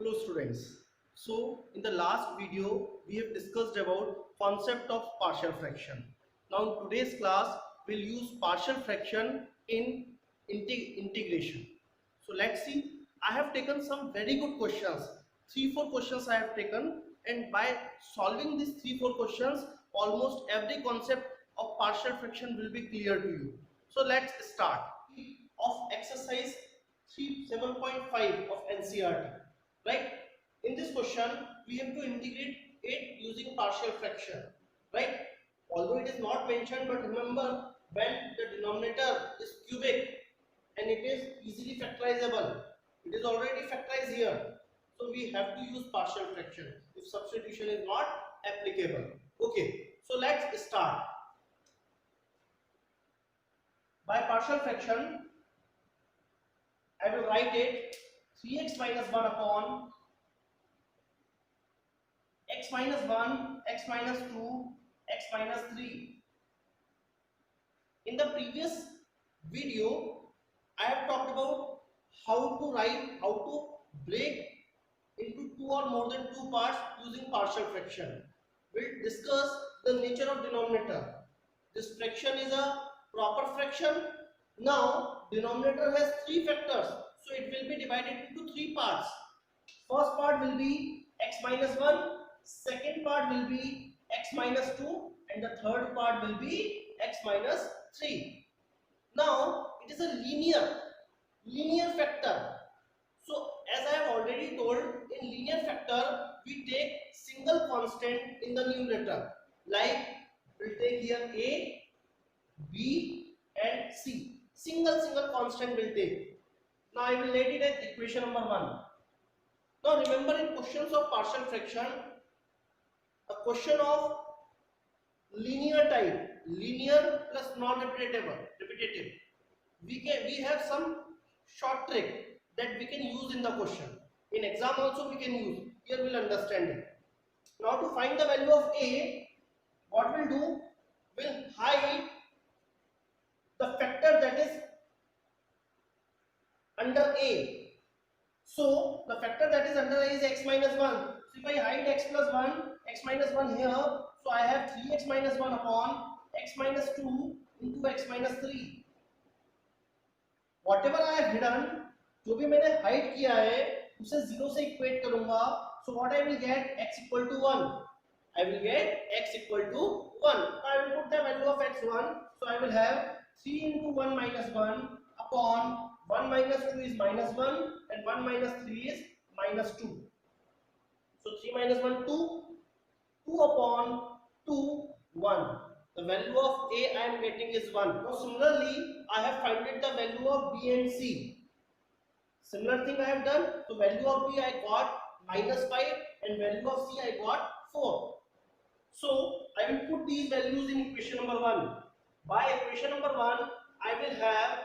Hello students. So in the last video we have discussed about concept of partial fraction. Now in today's class we'll use partial fraction in integration. So let's see. I have taken some very good questions. 3-4 questions I have taken, and by solving these 3-4 questions almost every concept of partial fraction will be clear to you. So let's start. Of exercise 7.5 of NCERT. Right? In this question, we have to integrate it using partial fraction. Right? Although it is not mentioned, but remember when the denominator is cubic and it is easily factorizable, it is already factorized here. So we have to use partial fraction if substitution is not applicable. Okay, so let's start. By partial fraction, I will write it 3x minus 1 upon x minus 1, x minus 2, x minus 3. In the previous video, I have talked about how to break into two or more than two parts using partial fraction. We'll discuss the nature of denominator. This fraction is a proper fraction. Now, denominator has three factors, so it will be divided into three parts. First part will be x minus 1, second part will be x minus 2, and the third part will be x minus 3. Now, it is a linear factor. So, as I have already told, in linear factor, we take single constant in the numerator. Like, we'll take here a, b, and c. Single constant will take. Now, I will write it as equation number 1. Now remember, in questions of partial fraction, a question of linear type, linear plus non-repetitive, we have some short trick that we can use in the question. In exam also we can use. Here we'll understand it. Now to find the value of a, what we'll do? We'll hide the factor that is under a. So the factor that is under a is x minus 1. So if I hide x plus 1, x minus 1 here, so I have 3x minus 1 upon x minus 2 into x minus 3. Whatever I have hidden, जो भी मैंने hide किया है, उसे 0 से equate करूंगा. So what I will get? X equal to 1. I will get x equal to 1. I will put the value of x1. So I will have 3 into 1 minus 1 upon 1 minus 2 is minus 1 and 1 minus 3 is minus 2. So 3 minus 1, 2. 2 upon 2, 1. The value of a I am getting is 1. Now similarly, I have found the value of b and c. Similar thing I have done. So value of b I got minus 5 and value of c I got 4. So I will put these values in equation number 1. By equation number 1, I will have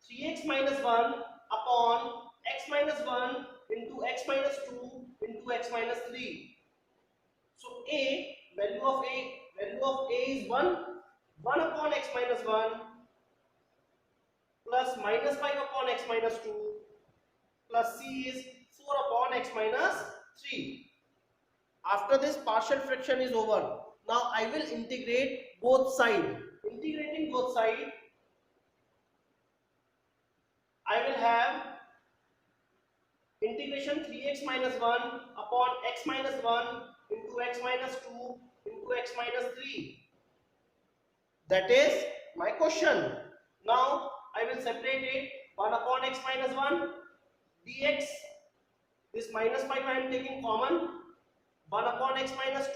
3x minus 1 upon x minus 1 into x minus 2 into x minus 3. So value of a is 1 upon x minus 1 plus minus 5 upon x minus 2 plus c is 4 upon x minus 3. After this, partial fraction is over. Now I will integrate both sides. Integrating both sides, I will have integration 3x minus 1 upon x minus 1 into x minus 2 into x minus 3. That is my question. Now I will separate it. 1 upon x minus 1 dx. This minus 5 I am taking common. 1 upon x minus 2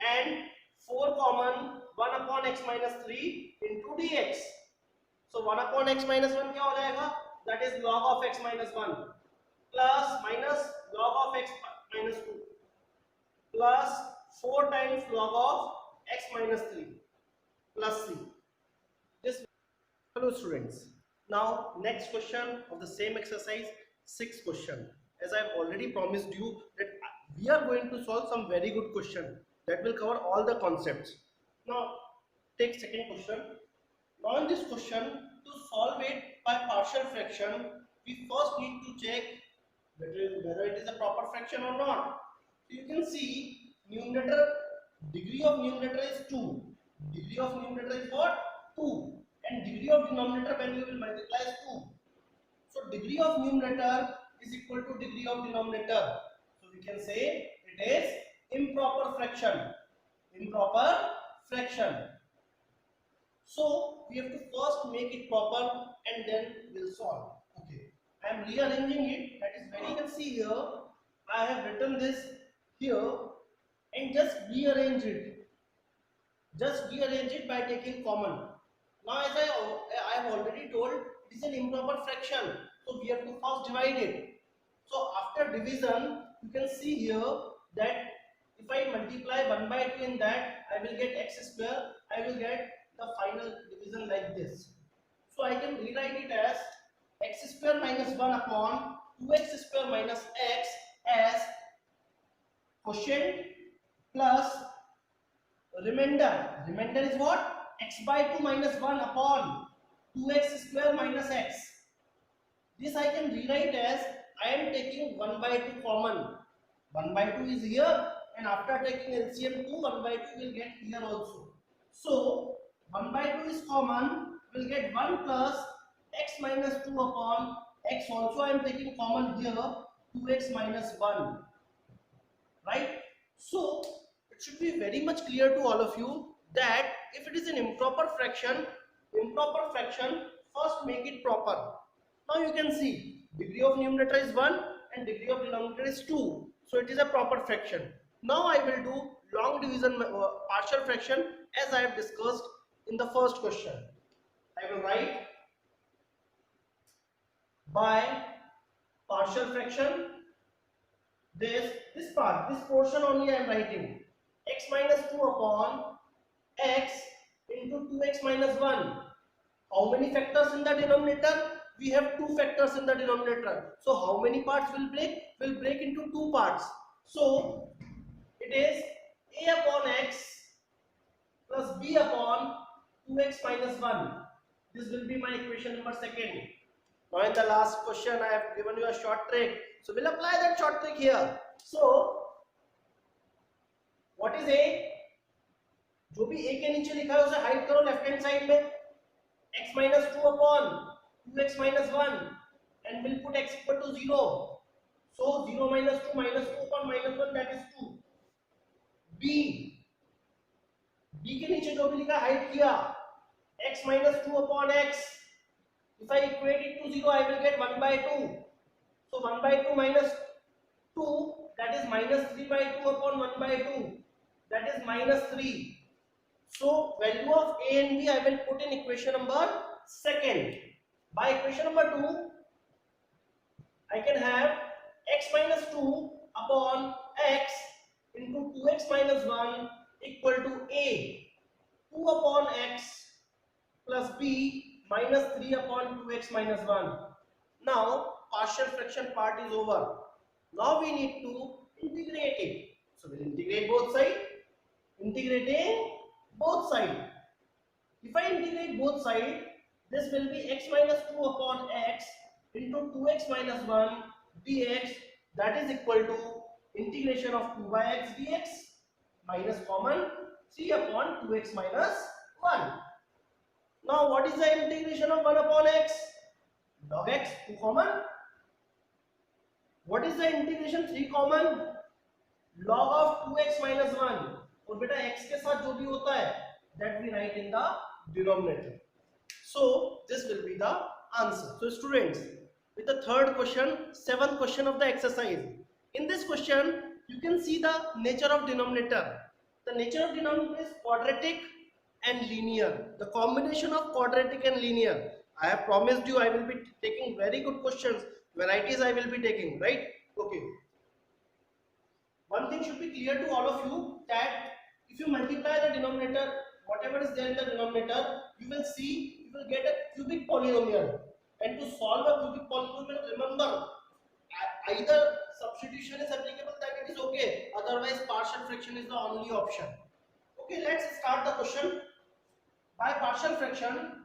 and 4 common, 1 upon x minus 3 into dx. So 1 upon x minus 1 क्या हो जाएगा? That is log of x minus 1 plus minus log of x minus 2 plus 4 times log of x minus 3 plus c. This. Hello students. Now next question of the same exercise, 6th question. As I have already promised you that we are going to solve some very good question that will cover all the concepts. Now take second question. Now in this question, to solve it by partial fraction, we first need to check whether it is a proper fraction or not. So you can see numerator, degree of numerator is 2. Degree of numerator is what? 2. And degree of denominator when you will multiply is 2. So degree of numerator is equal to degree of denominator. So we can say it is improper fraction. Improper fraction. So we have to first make it proper and then we'll solve. Okay. I am rearranging it. That is when you can see here. I have written this here and just rearrange it. Just rearrange it by taking common. Now as I have already told, it is an improper fraction. So we have to first divide it. So after division, you can see here that if I multiply 1 by 2 in that, I will get x square. I will get the final division like this. So I can rewrite it as x square minus 1 upon 2x square minus x as quotient plus remainder. Remainder is what? X by 2 minus 1 upon 2x square minus x. This I can rewrite as I am taking 1 by 2 common. 1 by 2 is here and after taking LCM 2, 1 by 2 will get here also. So 1 by 2 is common, will get 1 plus x minus 2 upon x, also I am taking common here, 2x minus 1. Right? So it should be very much clear to all of you that if it is an improper fraction, first make it proper. Now you can see degree of numerator is 1 and degree of denominator is 2. So it is a proper fraction. Now I will do long division partial fraction as I have discussed in the first question. I will write by partial fraction this part, this portion only I am writing. X minus 2 upon x into 2x minus 1. How many factors in the denominator? We have 2 factors in the denominator. So how many parts will break? Will break into 2 parts. So it is a upon x plus b upon 2x minus 1. This will be my equation number 2. Now in the last question I have given you a short trick. So we'll apply that short trick here. So what is a? जो भी a के नीचे लिखा है उसे hide करो left hand side में. X minus 2 upon 2x minus 1 and we'll put x equal to 0. So 0 minus 2 minus 2 upon minus 1, that is 2. B के नीचे जो भी लिखा हाइड किया, x minus 2 upon x. If I equate it to 0, I will get 1 by 2. So 1 by 2 minus 2, that is minus 3 by 2 upon 1 by 2. That is minus 3. So value of a and b I will put in equation number 2. By equation number 2, I can have x minus 2 upon x into 2x minus 1 equal to a. 2 upon x plus b minus 3 upon 2x minus 1. Now partial fraction part is over. Now we need to integrate it. So we'll integrate both sides. Integrating both sides. If I integrate both sides, this will be x minus 2 upon x into 2x minus 1 dx, that is equal to integration of 2 by x dx minus common 3 upon 2x minus 1. Now what is the integration of 1 upon x? Log x, 2 common. What is the integration 3 common? Log of 2x minus 1. और बेटा x के साथ जो भी होता है that we write in the denominator. So this will be the answer. So students, with the third question, 7th question of the exercise. In this question, you can see the nature of denominator. The nature of denominator is quadratic and linear. The combination of quadratic and linear. I have promised you I will be taking very good questions. Varieties I will be taking, right? Okay. One thing should be clear to all of you that if you multiply the denominator, whatever is there in the denominator, you will see you will get a cubic polynomial. And to solve a cubic polynomial, remember either substitution is applicable, then it is okay. Otherwise, partial fraction is the only option. Okay, let's start the question. By partial fraction,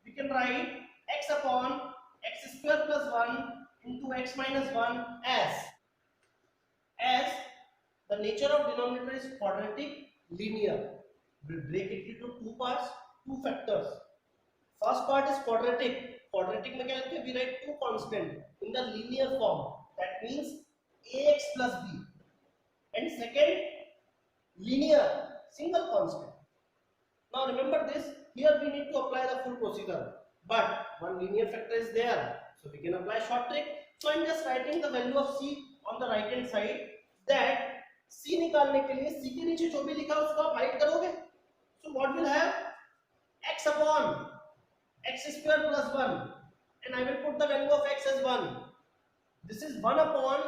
we can write x upon x square plus 1 into x minus 1 as the nature of denominator is quadratic linear. We'll break it into two parts, two factors. First part is quadratic. Quadratic में क्या लिखते हैं? We write two constant in the linear form. That means ax plus b. And second, linear, single constant. Now remember this. Here we need to apply the full procedure. But one linear factor is there, so we can apply short trick. So I'm just writing the value of c on the right hand side. That c निकालने के लिए c के नीचे जो भी लिखा है उसको आप हाइड करोगे. So what will have? X upon x square plus 1, and I will put the value of x as 1. This is 1 upon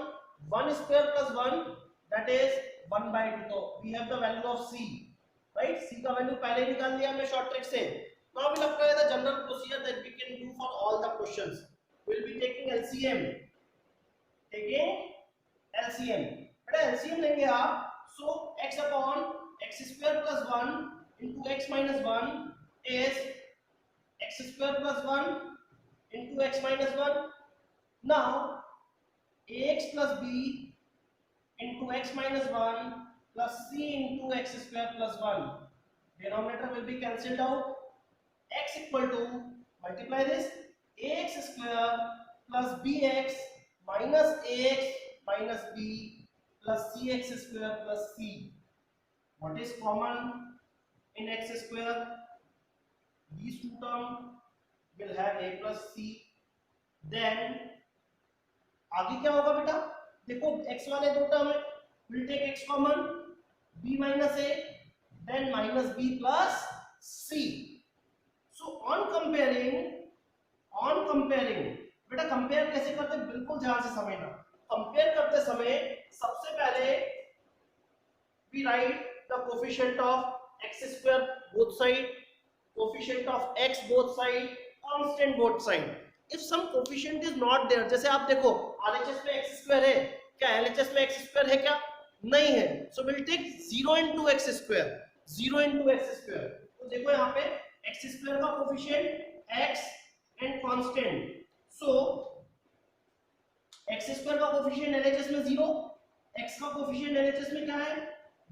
1 square plus 1, that is 1 by 2. So we have the value of c, right? C का value पहले निकाल लिया हमने short trick से. Now we'll apply the general procedure that we can do for all the questions. We'll be taking LCM. बेटा LCM लेंगे आप. So x upon x square plus 1 into x minus 1 is x square plus 1 into x minus 1. Now ax plus b into x minus 1 plus c into x square plus 1. Denominator will be cancelled out. X equal to, multiply this, ax square plus bx minus ax minus b plus cx square plus c. What is common in x square? These two terms will have a plus c. Then आगे क्या होगा बेटा? देखो x वाले दो term है, we'll take x common, b minus a, then minus b plus c. So on comparing, बेटा compare कैसे करते हैं बिल्कुल ध्यान से समझना. कंपेयर करते समय सबसे पहले we write the coefficient of x square both side, coefficient of x both side, constant both side. If some coefficient is not there, जैसे आप देखो RHS में x square है क्या, LHS में x square है क्या? नहीं है. So we'll take 0 into x square. तो देखो यहाँ पे x square का coefficient x and constant. So x square का coefficient LHS में 0, x का coefficient LHS में क्या है?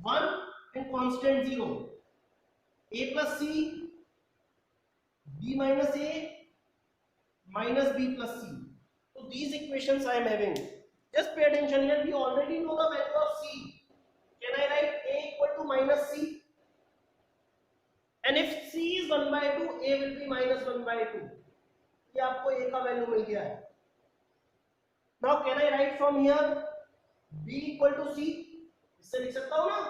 1 and constant 0. a plus c, b minus a minus b plus c. So these equations I am having. Just pay attention here. We already know the value of c. Can I write a equal to minus c? And if c is 1 by 2, a will be minus 1 by 2. ये आपको a का value मिल गया है. Now can I write from here b equal to c? इससे लिख सकता हूँ ना?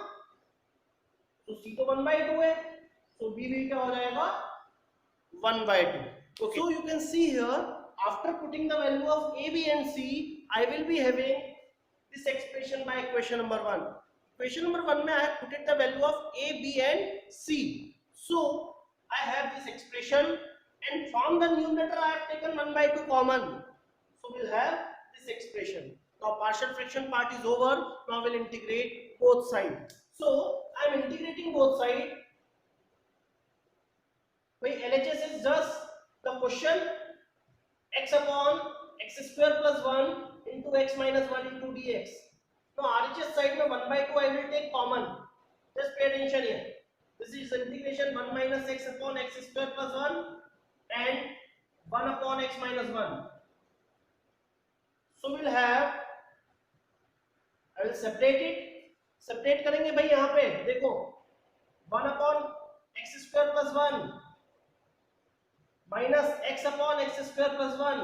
तो c तो 1 by 2 है. So b भी क्या हो जाएगा? 1 by 2. Okay. So you can see here, after putting the value of a, b and c, I will be having this expression by equation number 1. Equation number 1 में I have put the value of a, b and c. So I have this expression, and from the numerator I have taken 1 by 2 common. So we'll have this expression. Now partial fraction part is over. Now we'll integrate both sides. So I am integrating both sides. LHS is just the question x upon x square plus 1 into x minus 1 into dx. Now RHS side में 1 by 2 I will take common. Just pay attention here. This is integration 1 minus x upon x square plus 1 and 1 upon x minus 1. So we'll have, I will separate it. Separate करेंगे भाई यहाँ पे देखो 1 upon x square plus 1 minus x upon x square plus 1.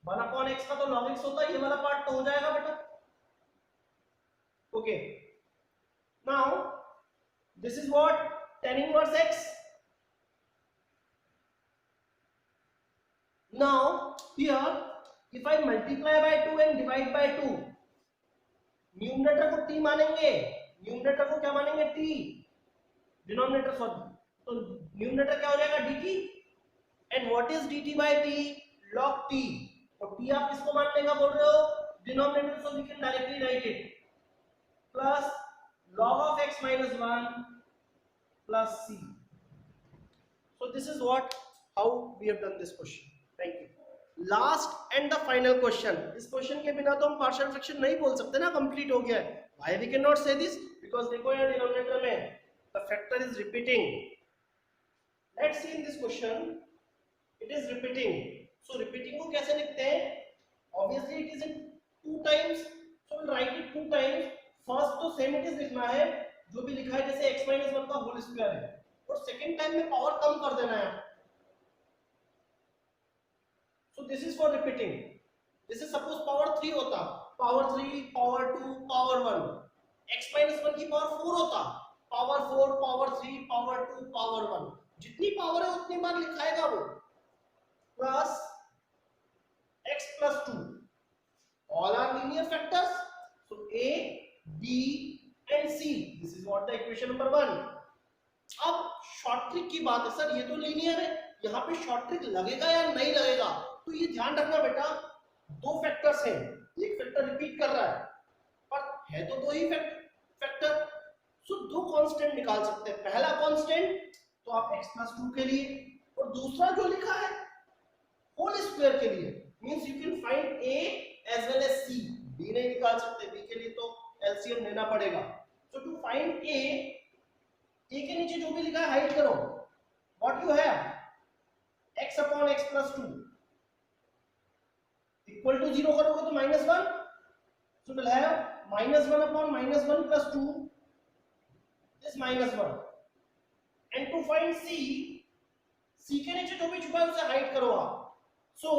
1 upon x का तो log x होता है, ये वाला पार्ट तो हो जाएगा बेटा. Okay. Now this is what? Tan inverse x. Now here if I multiply by 2 and divide by 2, numerator को t मानेंगे, न्यूमरेटर को क्या मानेंगे? t. डिनोमिनेटर सॉरी, तो न्यूमरेटर क्या हो जाएगा? dt. And what is dt by t? log t. तो t आप किसको मानने का बोल रहे हो? Denominator. So we can directly write it plus log of x minus 1 plus c. So this is what, how we have done this question. Last and the final question. इस question के बिना तो हम पार्शियल फ्रैक्शन नहीं बोल सकते ना, complete हो गया है। व्हाई वी कैन नॉट से दिस? बिकॉज देखो यहाँ डिनोमिनेटर में the factor is repeating. Let's see in this question it is repeating. So repeating को कैसे लिखते हैं? Obviously it is in 2 times, so will write it 2 times. First तो same it is लिखना है जो भी लिखा है, जैसे x - 1 का होल स्क्वायर है, और सेकंड टाइम में पावर कम कर देना है। So this is for repeating. This is suppose power 3 होता, power 3, power 2, power 1. x - 1 की पावर 4 होता, power 4, power 3, power 2, power 1. जितनी पावर है उतनी बार लिखाएगा वो। Plus x plus 2. All are linear factors. So a, b and c. This is what the equation number 1. अब short trick की बात है सर, ये तो लीनियर है, यहाँ पे शॉर्ट ट्रिक लगेगा या नहीं लगेगा? तो ये ध्यान रखना बेटा, 2 फैक्टर्स हैं, एक फैक्टर रिपीट कर रहा है पर है तो 2 ही फैक्टर। सो 2 कांस्टेंट निकाल सकते हैं। पहला कांस्टेंट तो आप x plus 2 के लिए, और दूसरा जो लिखा है होल स्क्वायर के लिए, means you can find a as well as c। b नहीं निकाल सकते, b के लिए तो एलसीएम लेना पड़ेगा। सो टू फाइंड a के नीचे जो भी लिखा है हाइड करो। What you have, x upon x plus 2 equal to 0 करोगे तो -1, so will have -1 upon -1 plus 2 is -1। And to find c के नीचे जो भी छुपा है उसे हाइड करो आप। सो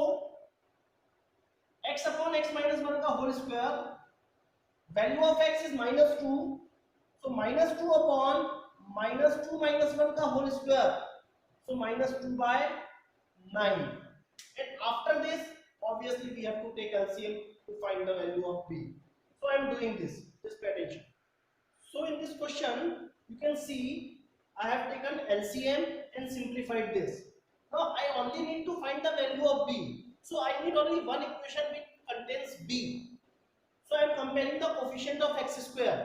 x upon x minus 1 का whole square, value of x is -2, सो -2 upon -2 minus 1 का whole square, so -2/9। and after this obviously we have to take LCM to find the value of b. So I am doing this, just pay attention. So in this question you can see I have taken LCM and simplified this. Now I only need to find the value of b, so I need only one equation which contains b. So I am comparing the coefficient of x square.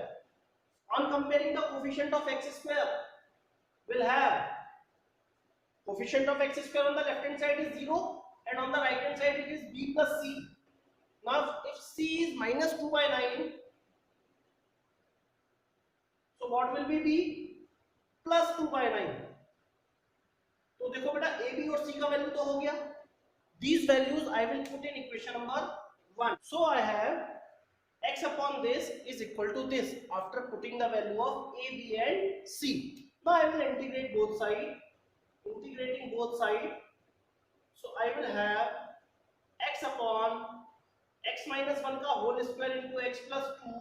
On comparing the coefficient of x square, we'll have coefficient of x square on the left hand side is 0 and on the right hand side it is b plus c. Now if c is -2/9, so what will be b? plus 2/9. तो देखो बेटा a, b और c का value तो हो गया। These values I will put in equation number 1. So I have x upon this is equal to this after putting the value of a, b and c. Now I will integrate both sides. Integrating both sides, so I will have x upon x minus 1 का whole square into x plus 2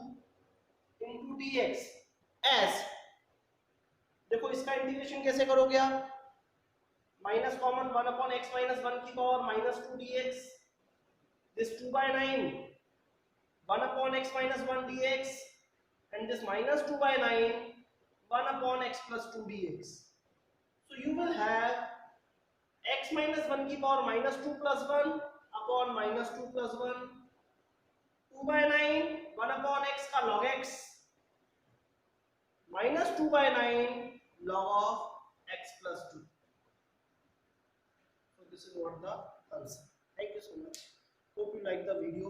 into dx as, देखो इसका integration कैसे करोगे आप? Minus common 1 upon x minus 1 की power -2 dx, this 2/9, 1 upon x minus 1 dx, and this -2/9, 1 upon x plus 2 dx. So you will have x minus 1 की power -2 plus 1 upon -2 plus 1, 2/9, 1 upon x का log x, -2/9 log of x plus 2. So this is what the answer. Thank you so much. Hope you like the video.